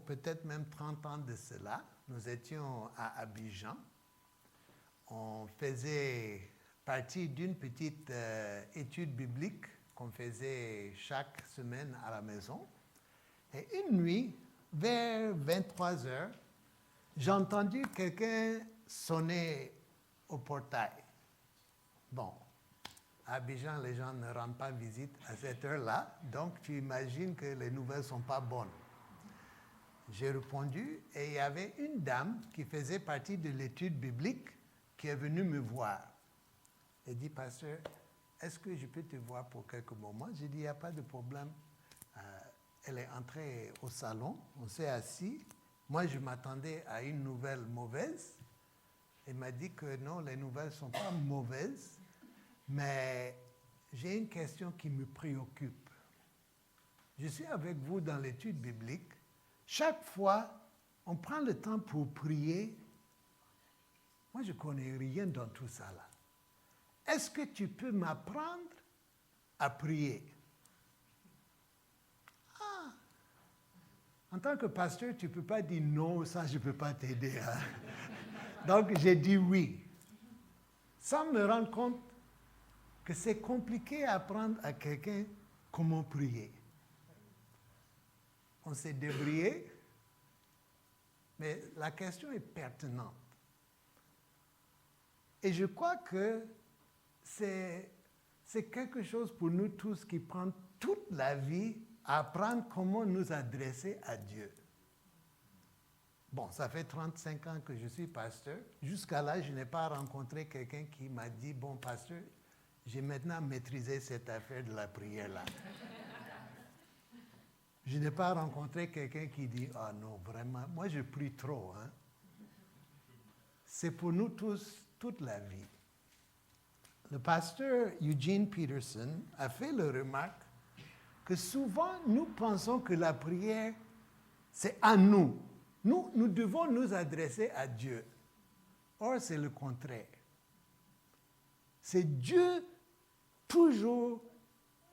peut-être même 30 ans de cela. Nous étions à Abidjan. On faisait partie d'une petite étude biblique qu'on faisait chaque semaine à la maison. Et une nuit, vers 23 heures, j'ai entendu quelqu'un sonner au portail. Bon, à Abidjan, les gens ne rendent pas visite à cette heure-là, donc tu imagines que les nouvelles ne sont pas bonnes. J'ai répondu et il y avait une dame qui faisait partie de l'étude biblique qui est venue me voir. Elle dit, pasteur, est-ce que je peux te voir pour quelques moments? J'ai dit, il n'y a pas de problème. Elle est entrée au salon, on s'est assis. Moi, je m'attendais à une nouvelle mauvaise. Elle m'a dit que non, les nouvelles ne sont pas mauvaises, mais j'ai une question qui me préoccupe. Je suis avec vous dans l'étude biblique. Chaque fois, on prend le temps pour prier. Moi, je ne connais rien dans tout ça là. Est-ce que tu peux m'apprendre à prier? Ah! En tant que pasteur, tu ne peux pas dire non, ça je ne peux pas t'aider. Hein? Donc, j'ai dit oui. Sans me rendre compte que c'est compliqué à apprendre à quelqu'un comment prier. On s'est débrouillé, mais la question est pertinente. Et je crois que c'est quelque chose pour nous tous qui prend toute la vie à apprendre comment nous adresser à Dieu. Bon, ça fait 35 ans que je suis pasteur. Jusqu'à là, je n'ai pas rencontré quelqu'un qui m'a dit, bon, pasteur, j'ai maintenant maîtrisé cette affaire de la prière-là. Je n'ai pas rencontré quelqu'un qui dit, ah non, vraiment, moi je prie trop. Hein. C'est pour nous tous, toute la vie. Le pasteur Eugene Peterson a fait la remarque que souvent nous pensons que la prière, c'est à nous. Nous devons nous adresser à Dieu. Or, c'est le contraire. C'est Dieu toujours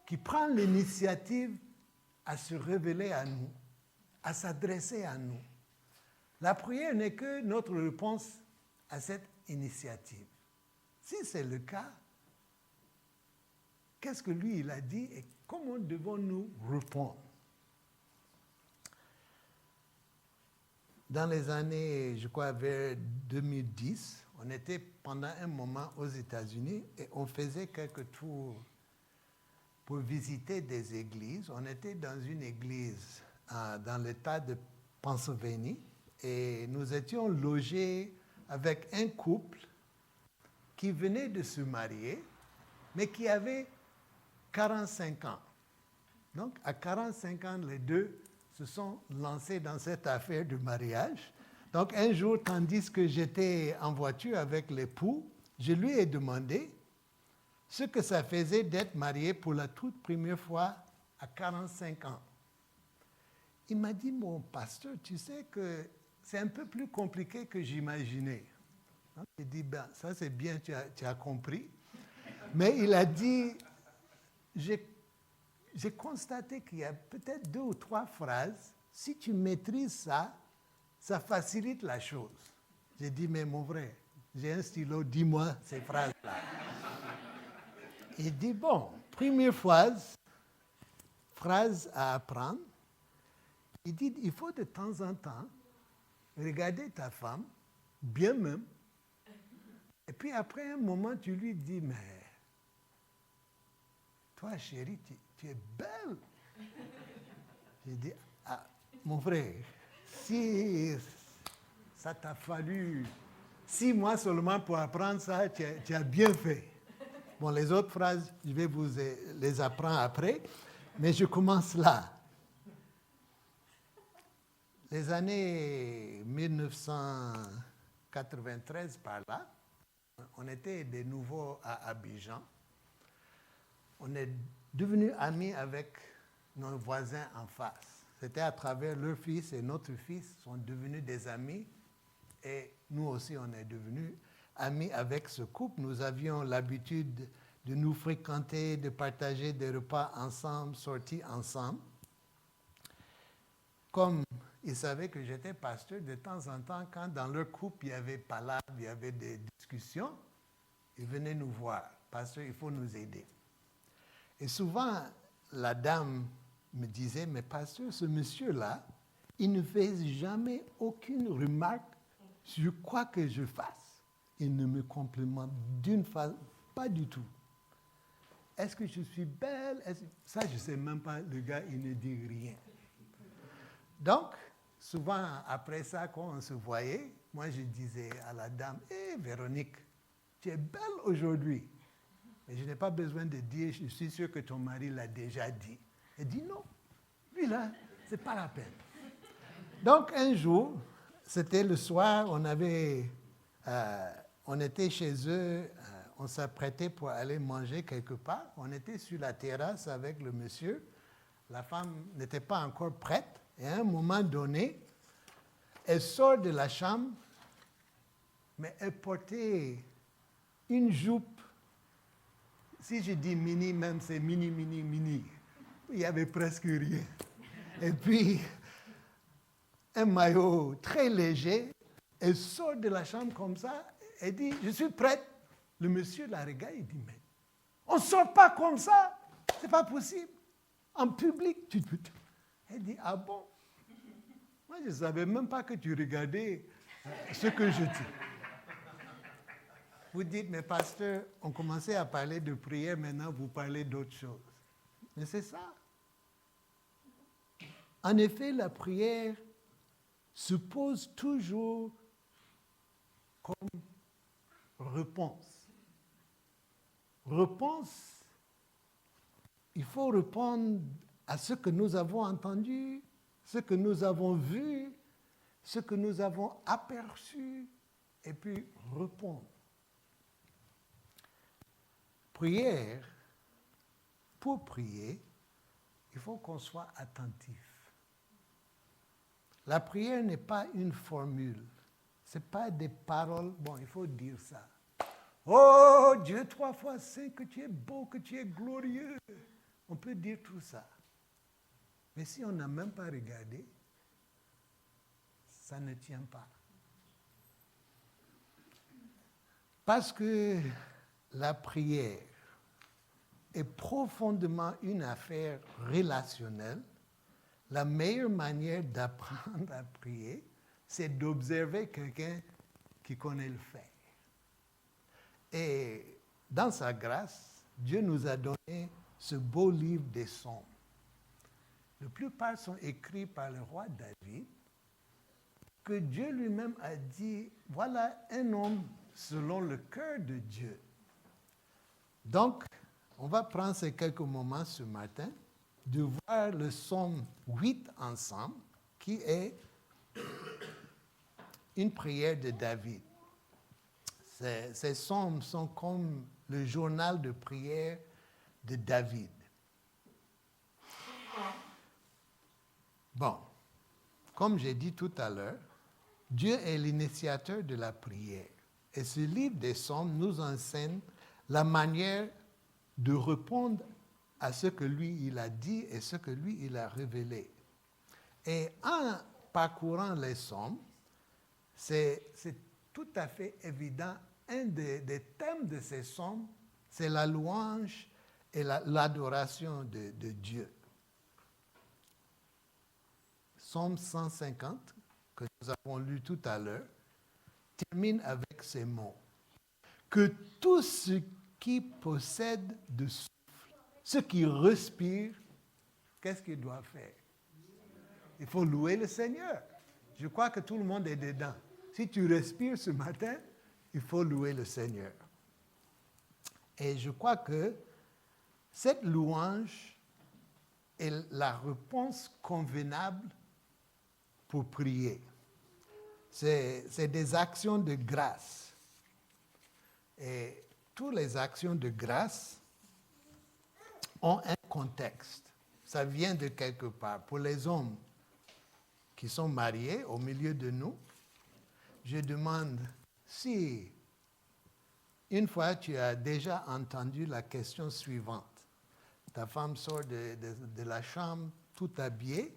qui prend l'initiative à se révéler à nous, à s'adresser à nous. La prière n'est que notre réponse à cette initiative. Si c'est le cas, qu'est-ce que lui il a dit et comment devons-nous répondre? Dans les années, je crois, vers 2010, on était pendant un moment aux États-Unis et on faisait quelques tours pour visiter des églises. On était dans une église dans l'État de Pennsylvanie et nous étions logés avec un couple qui venait de se marier, mais qui avait 45 ans. Donc, à 45 ans, les deux se sont lancés dans cette affaire de mariage. Donc, un jour, tandis que j'étais en voiture avec l'époux, je lui ai demandé ce que ça faisait d'être marié pour la toute première fois à 45 ans. Il m'a dit, mon pasteur, tu sais que c'est un peu plus compliqué que j'imaginais. J'ai dit, ben, ça c'est bien, tu as compris. Mais il a dit, j'ai constaté qu'il y a peut-être 2 ou 3 phrases. Si tu maîtrises ça, ça facilite la chose. J'ai dit, mais mon frère, j'ai un stylo, dis-moi ces phrases-là. Il dit, bon, première phrase à apprendre. Il dit, il faut de temps en temps regarder ta femme, bien même, et puis après un moment, tu lui dis, mais toi, chérie, tu es belle. J'ai dit, ah, mon frère, si ça t'a fallu 6 mois seulement pour apprendre ça, tu as bien fait. Bon, les autres phrases, je vais vous les apprendre après, mais je commence là. Les années 1993, par là, on était de nouveau à Abidjan. On est devenus amis avec nos voisins en face. C'était à travers leur fils et notre fils sont devenus des amis. Et nous aussi, on est devenus amis avec ce couple. Nous avions l'habitude de nous fréquenter, de partager des repas ensemble, sortir ensemble. Comme ils savaient que j'étais pasteur. De temps en temps, quand dans leur couple, il y avait palabres, il y avait des discussions, ils venaient nous voir. Pasteur, il faut nous aider. Et souvent, la dame me disait, mais pasteur, ce monsieur-là, il ne fait jamais aucune remarque sur quoi que je fasse. Il ne me complimente d'une façon, pas du tout. Est-ce que je suis belle? Ça, je ne sais même pas. Le gars, il ne dit rien. Donc, souvent, après ça, quand on se voyait, moi, je disais à la dame, « Hé, Véronique, tu es belle aujourd'hui. » Et je n'ai pas besoin de dire, je suis sûr que ton mari l'a déjà dit. Elle dit, non, lui là, ce n'est pas la peine. Donc, un jour, c'était le soir, on était chez eux, on s'apprêtait pour aller manger quelque part. On était sur la terrasse avec le monsieur. La femme n'était pas encore prête. Et à un moment donné, elle sort de la chambre, mais elle portait une jupe. Si je dis mini, même c'est mini, mini, mini. Il n'y avait presque rien. Et puis, un maillot très léger. Elle sort de la chambre comme ça. Elle dit, je suis prête. Le monsieur la regarde et dit, mais on ne sort pas comme ça. Ce n'est pas possible. En public, Elle dit, ah bon? Moi, je ne savais même pas que tu regardais ce que je dis. Vous dites, mais pasteur, on commençait à parler de prière, maintenant vous parlez d'autre chose. Mais c'est ça. En effet, la prière se pose toujours comme réponse. Réponse, il faut répondre à ce que nous avons entendu, ce que nous avons vu, ce que nous avons aperçu, et puis répondre. Prière, pour prier, il faut qu'on soit attentif. La prière n'est pas une formule. Ce n'est pas des paroles, bon, il faut dire ça. Oh Dieu, 3 fois 5, que tu es beau, que tu es glorieux. On peut dire tout ça. Mais si on n'a même pas regardé, ça ne tient pas. Parce que la prière est profondément une affaire relationnelle. La meilleure manière d'apprendre à prier, c'est d'observer quelqu'un qui connaît le faire. Et dans sa grâce, Dieu nous a donné ce beau livre des psaumes. La plupart sont écrits par le roi David, que Dieu lui-même a dit, voilà un homme selon le cœur de Dieu. Donc, on va prendre ces quelques moments ce matin de voir le psaume 8 ensemble, qui est une prière de David. Ces psaumes sont comme le journal de prière de David. Bon, comme j'ai dit tout à l'heure, Dieu est l'initiateur de la prière. Et ce livre des psaumes nous enseigne la manière de répondre à ce que lui, il a dit et ce que lui, il a révélé. Et en parcourant les psaumes, c'est tout à fait évident. Un des thèmes de ces psaumes, c'est la louange et l'adoration de Dieu. Psaume 150, que nous avons lu tout à l'heure, termine avec ces mots. Que tout ce qui possède de souffle, ce qui respire, qu'est-ce qu'il doit faire? Il faut louer le Seigneur. Je crois que tout le monde est dedans. Si tu respires ce matin, il faut louer le Seigneur. Et je crois que cette louange est la réponse convenable pour prier. C'est des actions de grâce. Et toutes les actions de grâce ont un contexte. Ça vient de quelque part. Pour les hommes qui sont mariés au milieu de nous, je demande si une fois tu as déjà entendu la question suivante. Ta femme sort de la chambre tout habillée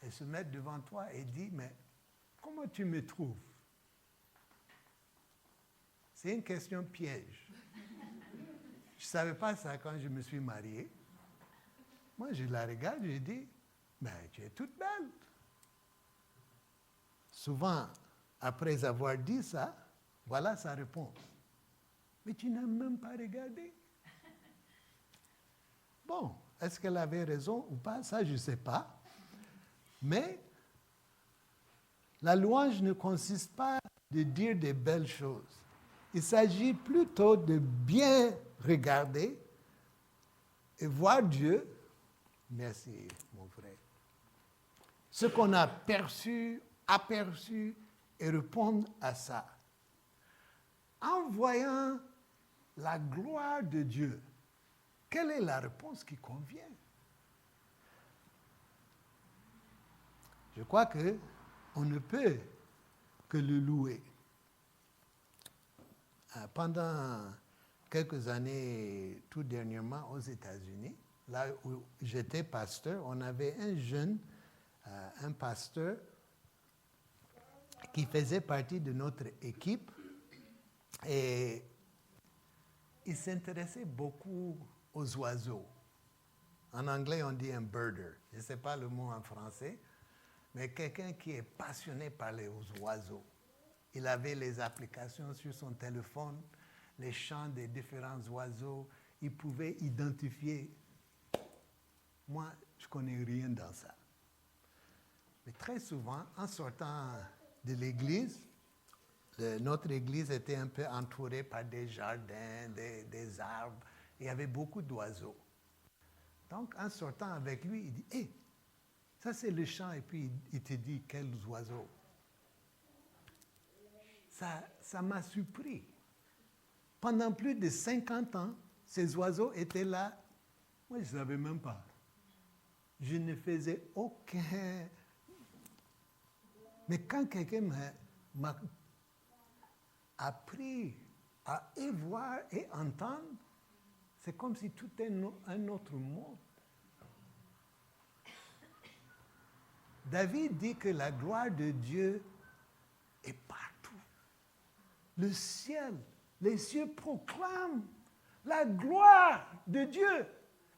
et se mettre devant toi et dire, mais comment tu me trouves? C'est une question piège. Je ne savais pas ça quand je me suis marié. Moi, je la regarde, je dis, ben, tu es toute belle. Souvent, après avoir dit ça, voilà sa réponse. Mais tu n'as même pas regardé. Bon, est-ce qu'elle avait raison ou pas? Ça, je ne sais pas. Mais la louange ne consiste pas de dire des belles choses. Il s'agit plutôt de bien regarder et voir Dieu. Merci, mon frère. Ce qu'on a perçu, aperçu et répondre à ça. En voyant la gloire de Dieu, quelle est la réponse qui convient? Je crois qu'on ne peut que le louer. Pendant quelques années, tout dernièrement aux États-Unis, là où j'étais pasteur, on avait un jeune, un pasteur qui faisait partie de notre équipe et il s'intéressait beaucoup aux oiseaux. En anglais, on dit un birder. Je ne sais pas le mot en français, mais quelqu'un qui est passionné par les oiseaux. Il avait les applications sur son téléphone, les chants des différents oiseaux. Il pouvait identifier. Moi, je ne connais rien dans ça. Mais très souvent, en sortant de l'église, notre église était un peu entourée par des jardins, des arbres. Il y avait beaucoup d'oiseaux. Donc, en sortant avec lui, il dit, « Hé, ça c'est le chant. » Et puis, il te dit, « Quels oiseaux ?» Ça m'a surpris. Pendant plus de 50 ans, ces oiseaux étaient là. Moi, je ne savais même pas. Je ne faisais aucun... Mais quand quelqu'un m'a appris à y voir et entendre, c'est comme si tout était un autre monde. David dit que la gloire de Dieu est partout. Le ciel, les cieux proclament la gloire de Dieu.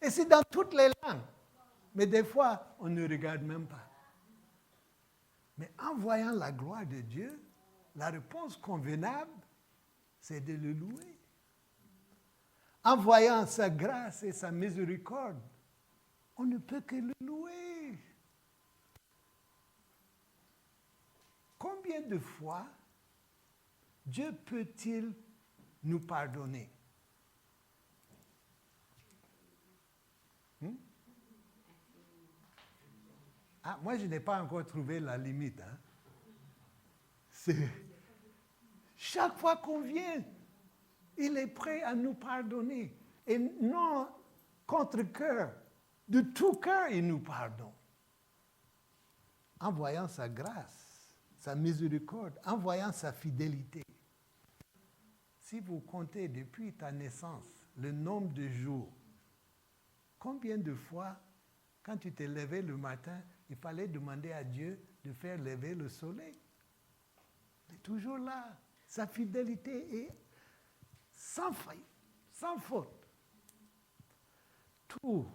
Et c'est dans toutes les langues. Mais des fois, on ne regarde même pas. Mais en voyant la gloire de Dieu, la réponse convenable, c'est de le louer. En voyant sa grâce et sa miséricorde, on ne peut que le louer. Combien de fois Dieu peut-il nous pardonner? Moi, je n'ai pas encore trouvé la limite. Chaque fois qu'on vient, il est prêt à nous pardonner. Et non contre cœur, de tout cœur, il nous pardonne. En voyant sa grâce, sa miséricorde, en voyant sa fidélité. Si vous comptez depuis ta naissance le nombre de jours, combien de fois, quand tu t'es levé le matin, il fallait demander à Dieu de faire lever le soleil? Il est toujours là. Sa fidélité est sans faille, sans faute. Tous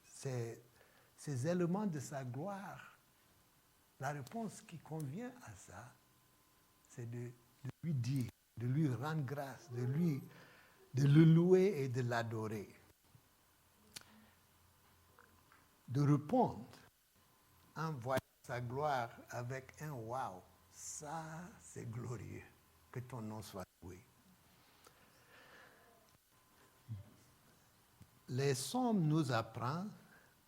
ces éléments de sa gloire, la réponse qui convient à ça, c'est de lui dire, de lui rendre grâce, de le louer et de l'adorer. De répondre en voyant sa gloire avec un wow. Ça, c'est glorieux. Que ton nom soit loué. Les psaumes nous apprennent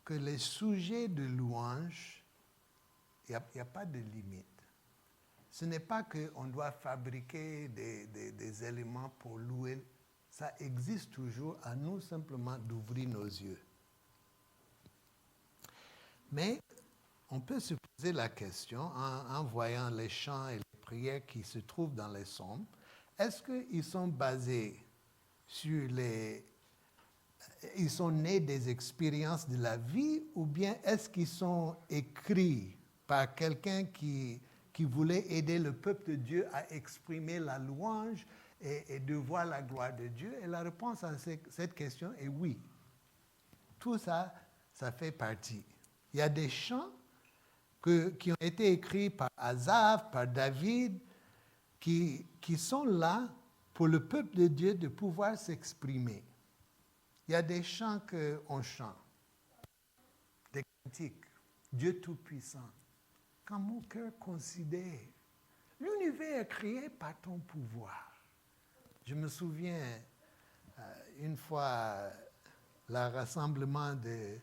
que les sujets de louange, il n'y a pas de limite. Ce n'est pas qu'on doit fabriquer des éléments pour louer. Ça existe toujours, à nous simplement d'ouvrir nos yeux. Mais on peut se poser la question, en voyant les chants et les prières qui se trouvent dans les psaumes, est-ce qu'ils sont basés sur les ils sont nés des expériences de la vie ou bien est-ce qu'ils sont écrits par quelqu'un qui voulait aider le peuple de Dieu à exprimer la louange et de voir la gloire de Dieu? Et la réponse à cette question est oui. Tout ça, ça fait partie. Il y a des chants qui ont été écrits par Asaph, par David, qui sont là pour le peuple de Dieu de pouvoir s'exprimer. Il y a des chants qu'on chante, des cantiques. Dieu Tout-Puissant, quand mon cœur considère, l'univers est créé par ton pouvoir. Je me souviens, une fois, le rassemblement de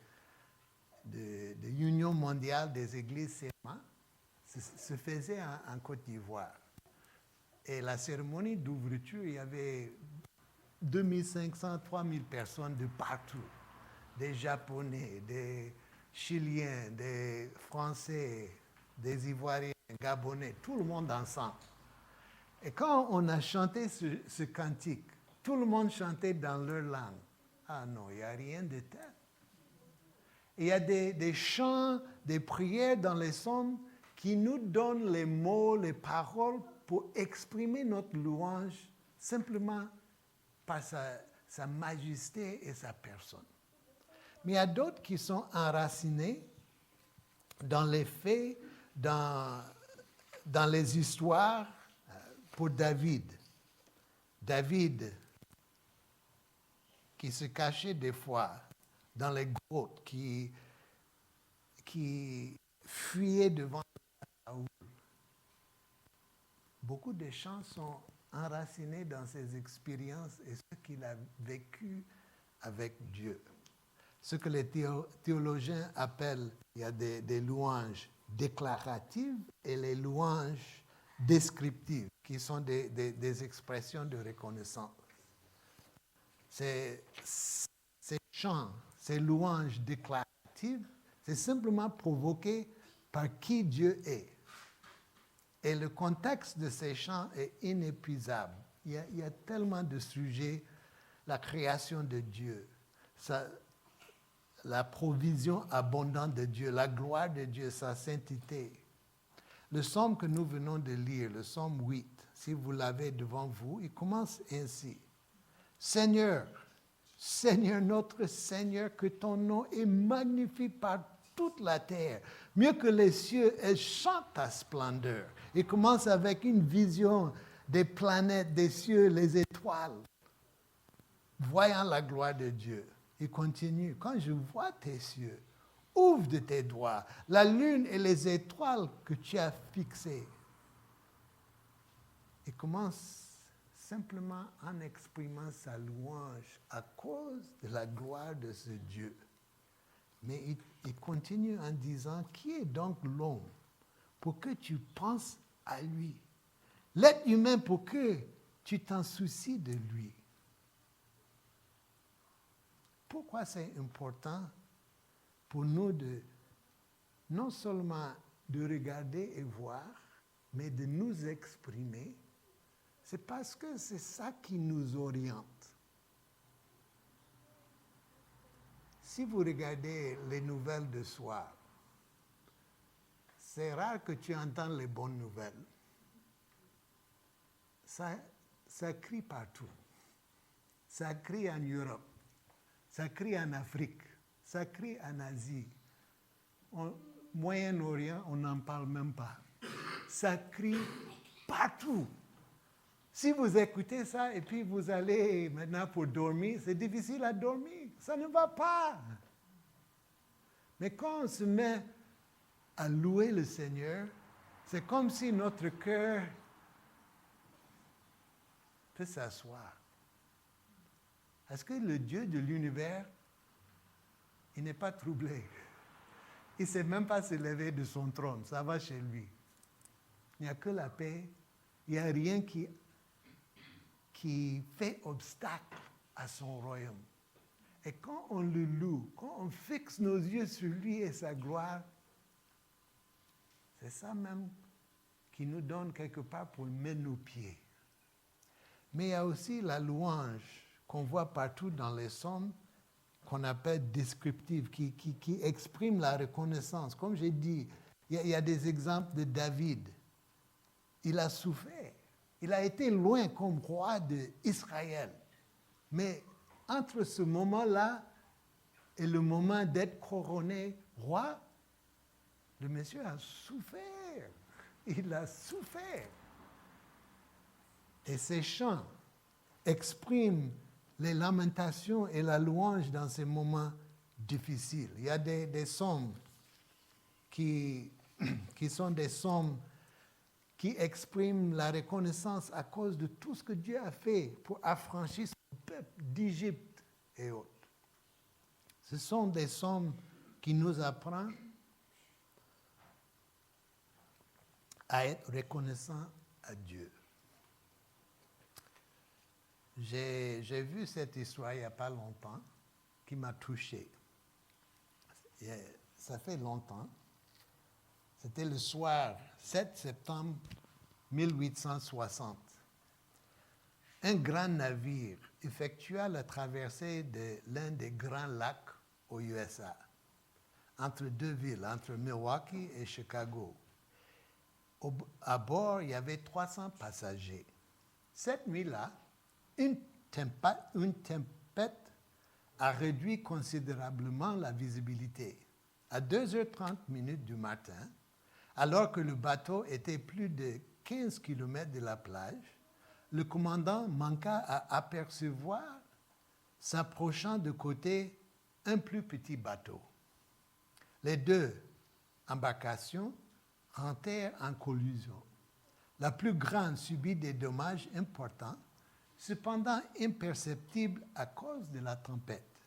l'Union mondiale des églises CMA se faisait en Côte d'Ivoire. Et la cérémonie d'ouverture, il y avait 2500, 3000 personnes de partout. Des Japonais, des Chiliens, des Français, des Ivoiriens, Gabonais, tout le monde ensemble. Et quand on a chanté ce cantique, tout le monde chantait dans leur langue. Ah non, il n'y a rien de tel. Il y a des chants, des prières dans les psaumes qui nous donnent les mots, les paroles pour exprimer notre louange simplement par sa majesté et sa personne. Mais il y a d'autres qui sont enracinés dans les faits, dans les histoires. Pour David, qui se cachait des fois dans les grottes, qui fuyait devant Saoul. Beaucoup de chants sont enracinés dans ses expériences et ce qu'il a vécu avec Dieu. Ce que les théologiens appellent, il y a des louanges déclaratives et les louanges descriptives, qui sont des expressions de reconnaissance. Ces chants, ces louanges déclaratives, c'est simplement provoqué par qui Dieu est. Et le contexte de ces chants est inépuisable. Il y a tellement de sujets, la création de Dieu, la provision abondante de Dieu, la gloire de Dieu, sa sainteté. Le psaume que nous venons de lire, le psaume 8, si vous l'avez devant vous, il commence ainsi. Seigneur, Seigneur, notre Seigneur, que ton nom est magnifié par toute la terre, mieux que les cieux, elle chante ta splendeur. Il commence avec une vision des planètes, des cieux, les étoiles, voyant la gloire de Dieu. Il continue, quand je vois tes cieux, ouvre de tes doigts la lune et les étoiles que tu as fixées. Il commence simplement en exprimant sa louange à cause de la gloire de ce Dieu. Mais il continue en disant, qui est donc l'homme pour que tu penses à lui? L'être humain pour que tu t'en soucies de lui. Pourquoi c'est important pour nous non seulement de regarder et voir, mais de nous exprimer? C'est parce que c'est ça qui nous oriente. Si vous regardez les nouvelles de soir, c'est rare que tu entends les bonnes nouvelles. Ça crie partout. Ça crie en Europe. Ça crie en Afrique. Ça crie en Asie. Au Moyen-Orient, on n'en parle même pas. Ça crie partout. Si vous écoutez ça et puis vous allez maintenant pour dormir, c'est difficile à dormir. Ça ne va pas. Mais quand on se met à louer le Seigneur, c'est comme si notre cœur peut s'asseoir. Est-ce que le Dieu de l'univers, il n'est pas troublé? Il ne sait même pas se lever de son trône. Ça va chez lui. Il n'y a que la paix. Il n'y a rien qui fait obstacle à son royaume. Et quand on le loue, quand on fixe nos yeux sur lui et sa gloire, c'est ça même qui nous donne quelque part pour mettre nos pieds. Mais il y a aussi la louange qu'on voit partout dans les psaumes, qu'on appelle descriptives, qui expriment la reconnaissance. Comme j'ai dit, il y a des exemples de David. Il a souffert. Il a été loin comme roi d'Israël. Mais entre ce moment-là et le moment d'être couronné roi, le monsieur a souffert. Il a souffert. Et ces chants expriment les lamentations et la louange dans ces moments difficiles. Il y a des psaumes qui sont des psaumes qui expriment la reconnaissance à cause de tout ce que Dieu a fait pour affranchir son peuple d'Égypte et autres. Ce sont des psaumes qui nous apprennent à être reconnaissants à Dieu. J'ai vu cette histoire il n'y a pas longtemps qui m'a touché. Ça fait longtemps. C'était le soir 7 septembre 1860. Un grand navire effectua la traversée de l'un des grands lacs aux USA, entre deux villes, entre Milwaukee et Chicago. À bord, il y avait 300 passagers. Cette nuit-là, une tempête a réduit considérablement la visibilité. À 2h30 du matin, alors que le bateau était plus de 15 km de la plage, le commandant manqua à apercevoir, s'approchant de côté, un plus petit bateau. Les deux embarcations rentrèrent en collision. La plus grande subit des dommages importants, cependant imperceptibles à cause de la tempête,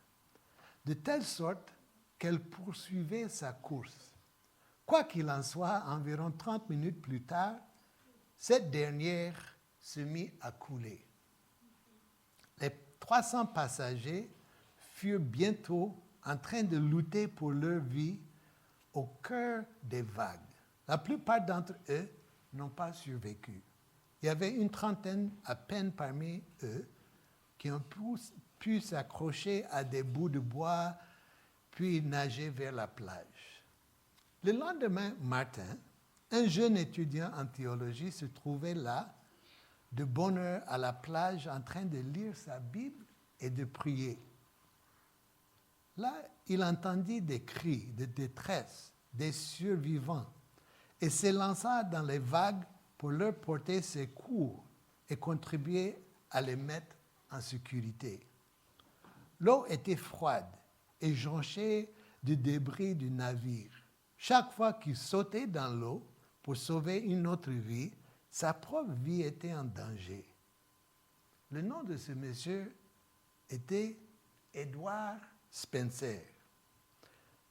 de telle sorte qu'elle poursuivait sa course. Quoi qu'il en soit, environ 30 minutes plus tard, cette dernière se mit à couler. Les 300 passagers furent bientôt en train de lutter pour leur vie au cœur des vagues. La plupart d'entre eux n'ont pas survécu. Il y avait une trentaine à peine parmi eux qui ont pu s'accrocher à des bouts de bois puis nager vers la plage. Le lendemain matin, un jeune étudiant en théologie se trouvait là, de bonne heure à la plage, en train de lire sa Bible et de prier. Là, il entendit des cris de détresse des survivants et s'élança dans les vagues pour leur porter secours et contribuer à les mettre en sécurité. L'eau était froide et jonchée de débris du navire. Chaque fois qu'il sautait dans l'eau pour sauver une autre vie, sa propre vie était en danger. Le nom de ce monsieur était Edward Spencer.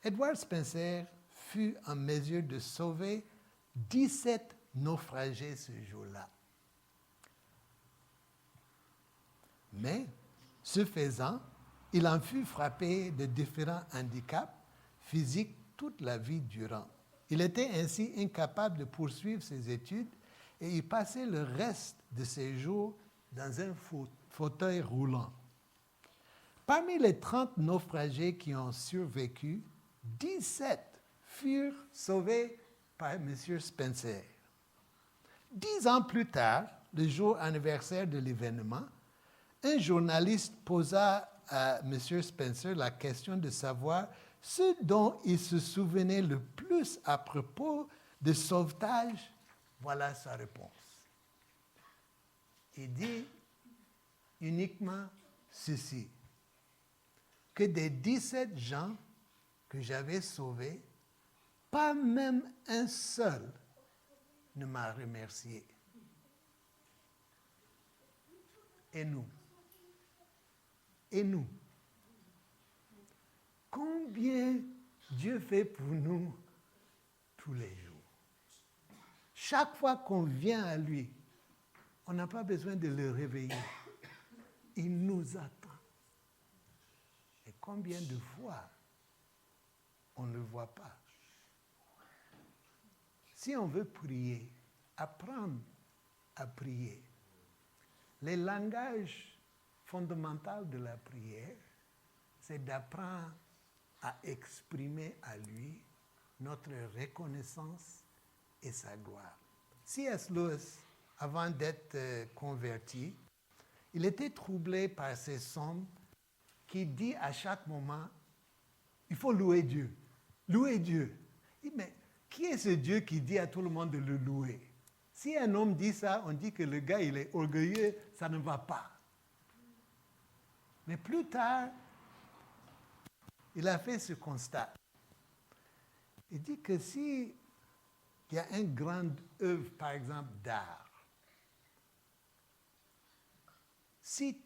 Edward Spencer fut en mesure de sauver 17 naufragés ce jour-là. Mais, ce faisant, il en fut frappé de différents handicaps physiques toute la vie durant. Il était ainsi incapable de poursuivre ses études et il passait le reste de ses jours dans un fauteuil roulant. Parmi les 30 naufragés qui ont survécu, 17 furent sauvés par M. Spencer. 10 ans plus tard, le jour anniversaire de l'événement, un journaliste posa à M. Spencer la question de savoir ce dont il se souvenait le plus à propos de sauvetage. Voilà sa réponse. Il dit uniquement ceci, que des 17 gens que j'avais sauvés, pas même un seul ne m'a remercié. Et nous? Et nous? Combien Dieu fait pour nous tous les jours? Chaque fois qu'on vient à lui, on n'a pas besoin de le réveiller. Il nous attend. Et combien de fois on ne le voit pas? Si on veut prier, apprendre à prier. Les langages fondamentaux de la prière, c'est d'apprendre à exprimer à lui notre reconnaissance et sa gloire. C.S. Lewis, avant d'être converti, il était troublé par ces psaumes qui dit à chaque moment, il faut louer Dieu. Louer Dieu. Il dit, mais qui est ce Dieu qui dit à tout le monde de le louer? Si un homme dit ça, on dit que le gars, il est orgueilleux, ça ne va pas. Mais plus tard, il a fait ce constat. Il dit que si il y a une grande œuvre, par exemple, d'art, si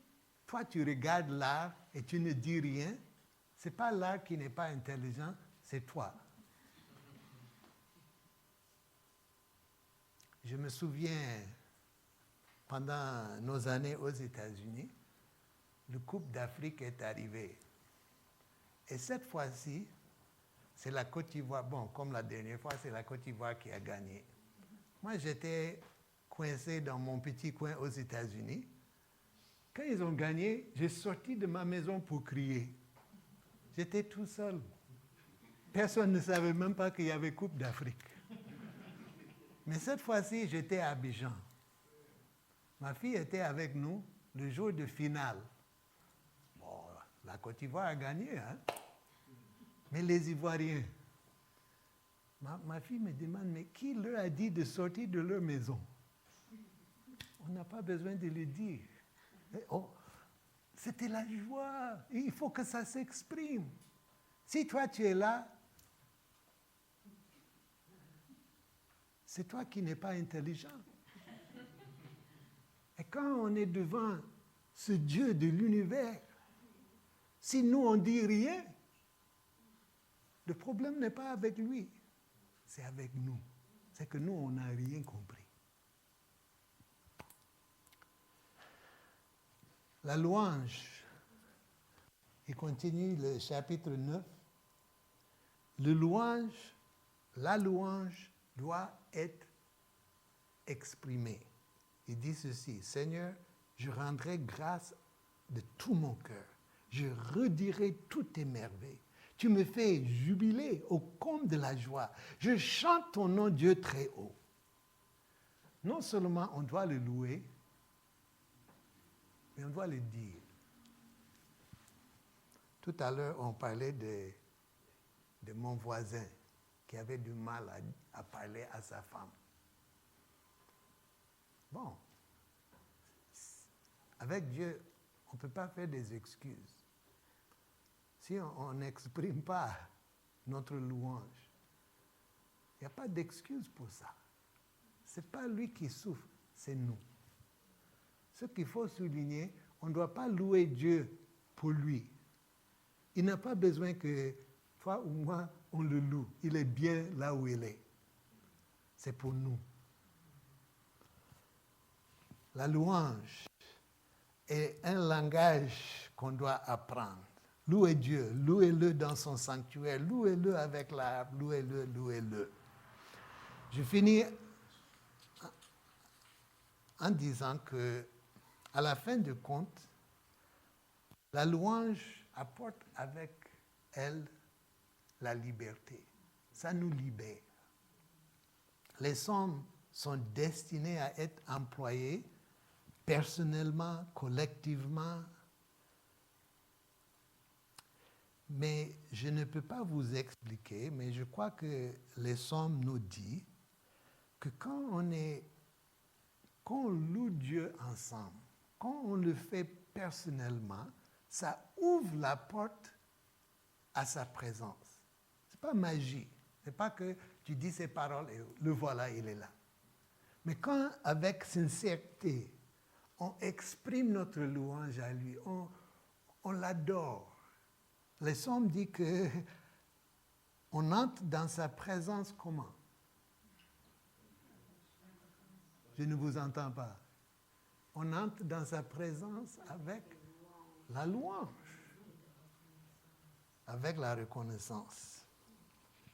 toi tu regardes l'art et tu ne dis rien, ce n'est pas l'art qui n'est pas intelligent, c'est toi. Je me souviens, pendant nos années aux États-Unis, le Coupe d'Afrique est arrivé. Et cette fois-ci, c'est la Côte d'Ivoire. Bon, comme la dernière fois, c'est la Côte d'Ivoire qui a gagné. Moi, j'étais coincé dans mon petit coin aux États-Unis. Quand ils ont gagné, j'ai sorti de ma maison pour crier. J'étais tout seul. Personne ne savait même pas qu'il y avait Coupe d'Afrique. Mais cette fois-ci, j'étais à Abidjan. Ma fille était avec nous le jour de finale. Bon, la Côte d'Ivoire a gagné, hein? Mais les Ivoiriens, ma fille me demande, mais qui leur a dit de sortir de leur maison? On n'a pas besoin de le dire. Oh, c'était la joie. Il faut que ça s'exprime. Si toi tu es là, c'est toi qui n'es pas intelligent. Et quand on est devant ce Dieu de l'univers, si nous on dit rien, le problème n'est pas avec lui, c'est avec nous. C'est que nous, on n'a rien compris. La louange, il continue le chapitre 9. La louange doit être exprimée. Il dit ceci, Seigneur, je rendrai grâce de tout mon cœur. Je redirai toutes tes merveilles. Tu me fais jubiler au comble de la joie. Je chante ton nom, Dieu très haut. Non seulement on doit le louer, mais on doit le dire. Tout à l'heure, on parlait de mon voisin qui avait du mal à parler à sa femme. Bon, avec Dieu, on ne peut pas faire des excuses. Si on n'exprime pas notre louange, il n'y a pas d'excuse pour ça. Ce n'est pas lui qui souffre, c'est nous. Ce qu'il faut souligner, on ne doit pas louer Dieu pour lui. Il n'a pas besoin que toi ou moi, on le loue. Il est bien là où il est. C'est pour nous. La louange est un langage qu'on doit apprendre. Louez Dieu, louez-le dans son sanctuaire, louez-le avec l'harpe, louez-le, louez-le. Je finis en disant que, à la fin de compte, la louange apporte avec elle la liberté. Ça nous libère. Les psaumes sont destinés à être employés personnellement, collectivement. Mais je ne peux pas vous expliquer, mais je crois que les psaumes nous disent que quand on loue Dieu ensemble, quand on le fait personnellement, ça ouvre la porte à sa présence. Ce n'est pas magie. Ce n'est pas que tu dis ces paroles et le voilà, il est là. Mais quand, avec sincérité, on exprime notre louange à lui, on l'adore. Les psaumes disent qu'on entre dans sa présence comment? Je ne vous entends pas. On entre dans sa présence avec la louange, avec la reconnaissance.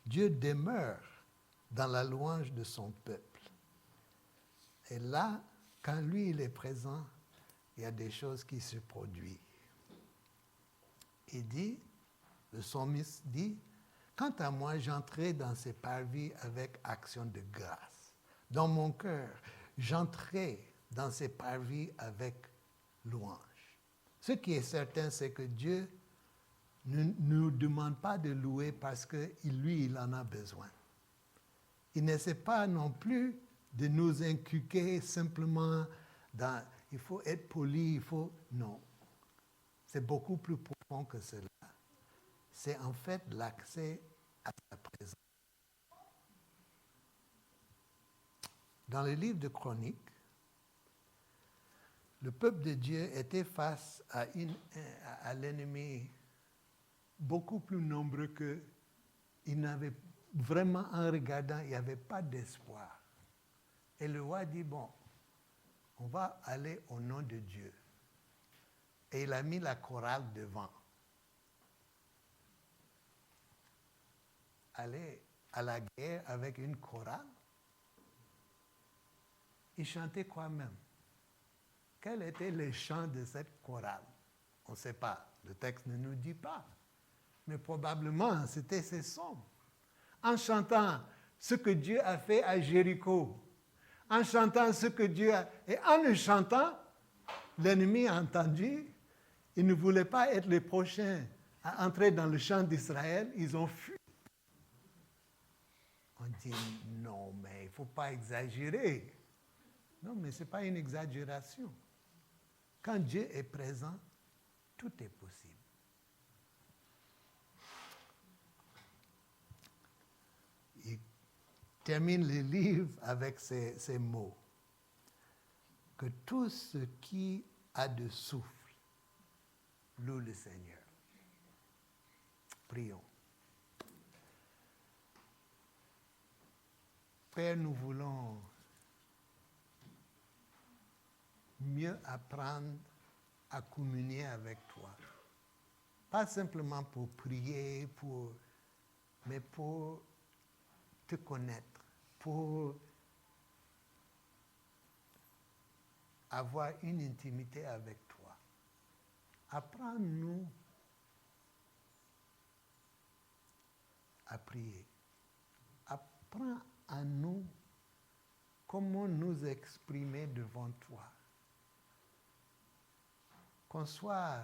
Dieu demeure dans la louange de son peuple. Et là, quand lui, il est présent, il y a des choses qui se produisent. il dit, le psalmiste dit, « Quant à moi, j'entrais dans ses parvis avec action de grâce. Dans mon cœur, j'entrais dans ses parvis avec louange. » Ce qui est certain, c'est que Dieu ne nous demande pas de louer parce que lui, il en a besoin. Il n'essaie pas non plus de nous inculquer simplement dans il faut être poli, il faut... Non. C'est beaucoup plus profond que cela. C'est en fait l'accès à sa présence. Dans le livre de Chroniques, le peuple de Dieu était face à l'ennemi beaucoup plus nombreux qu'il n'avait vraiment, en regardant, il n'y avait pas d'espoir. Et le roi dit, bon, on va aller au nom de Dieu. Et il a mis la chorale devant. Aller à la guerre avec une chorale. Il chantait quoi même? Quel était le chant de cette chorale? On ne sait pas. Le texte ne nous dit pas. Mais probablement, c'était ces psaumes. En chantant ce que Dieu a fait à Jéricho, en chantant ce que Dieu a... Et en le chantant, l'ennemi a entendu, il ne voulait pas être les prochains à entrer dans le champ d'Israël, ils ont fui. On dit, non, mais il ne faut pas exagérer. Non, mais ce n'est pas une exagération. Quand Dieu est présent, tout est possible. Il termine le livre avec ces mots. Que tout ce qui a de souffle loue le Seigneur. Prions. Père, nous voulons mieux apprendre à communier avec toi. Pas simplement pour prier, mais pour te connaître, pour avoir une intimité avec toi. Apprends-nous à prier. Apprends à nous comment nous exprimer devant toi. Qu'on soit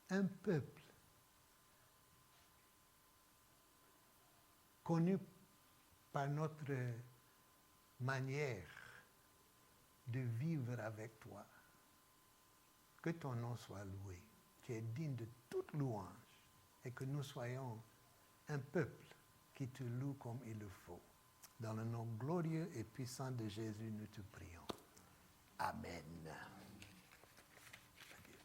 un peuple connu par notre manière de vivre avec toi. Que ton nom soit loué. Tu es digne de toute louange et que nous soyons un peuple qui te loue comme il le faut. Dans le nom glorieux et puissant de Jésus, nous te prions. Amen.